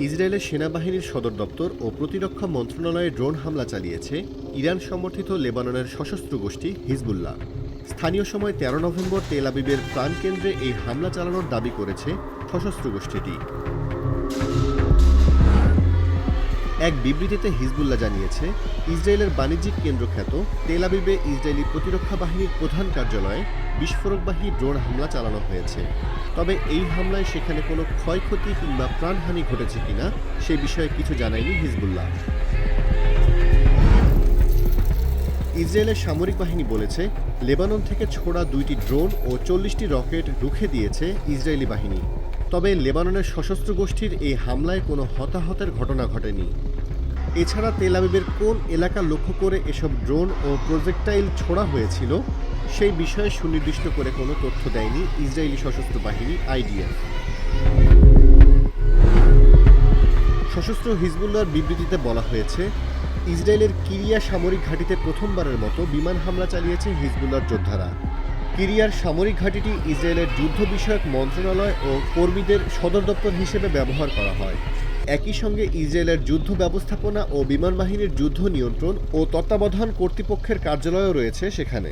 ইসরায়েলের সেনাবাহিনীর সদর দপ্তর ও প্রতিরক্ষা মন্ত্রণালয়ে ড্রোন হামলা চালিয়েছে ইরান সমর্থিত লেবাননের সশস্ত্র গোষ্ঠী হিজবুল্লাহ। স্থানীয় সময় ১৩ নভেম্বর তেল আবিবের প্রাণকেন্দ্রে এই হামলা চালানোর দাবি করেছে সশস্ত্র গোষ্ঠীটি। এক বিবৃতিতে হিজবুল্লাহ জানিয়েছে, ইসরায়েলের বাণিজ্যিক কেন্দ্র খ্যাত তেল আবিবে ইসরায়েলি প্রতিরক্ষা বাহিনীর প্রধান কার্যালয়ে বিস্ফোরকবাহী ড্রোন হামলা চালানো হয়েছে। তবে এই হামলায় সেখানে কোনো ক্ষয়ক্ষতি কিংবা প্রাণহানি ঘটেছে কিনা সে বিষয়ে কিছু জানায়নি হিজবুল্লাহ। ইসরায়েলের সামরিক বাহিনী বলেছে, লেবানন থেকে ছোড়া ২টি ড্রোন ও ৪০টি রকেট রুখে দিয়েছে ইসরায়েলি বাহিনী। তবে লেবাননের সশস্ত্র গোষ্ঠীর এই হামলায় কোনো হতাহতের ঘটনা ঘটেনি। এছাড়া তেল আবিবের কোন এলাকা লক্ষ্য করে এসব ড্রোন ও প্রজেক্টাইল ছোড়া হয়েছিল সেই বিষয়ে সুনির্দিষ্ট করে কোনো তথ্য দেয়নি ইসরায়েলি সশস্ত্র বাহিনী আইডিএফ। সশস্ত্র হিজবুল্লাহর বিবৃতিতে বলা হয়েছে, ইসরায়েলের কিরিয়া সামরিক ঘাঁটিতে প্রথমবারের মতো বিমান হামলা চালিয়েছে হিজবুল্লাহর যোদ্ধারা। কিরিয়ার সামরিক ঘাঁটিটি ইসরায়েলের যুদ্ধ বিষয়ক মন্ত্রণালয় ও কর্মীদের সদর দপ্তর হিসেবে ব্যবহার করা হয়। একই সঙ্গে ইসরায়েলের যুদ্ধ ব্যবস্থাপনা ও বিমান বাহিনীর যুদ্ধ নিয়ন্ত্রণ ও তত্ত্বাবধান কর্তৃপক্ষের কার্যালয়ও রয়েছে সেখানে।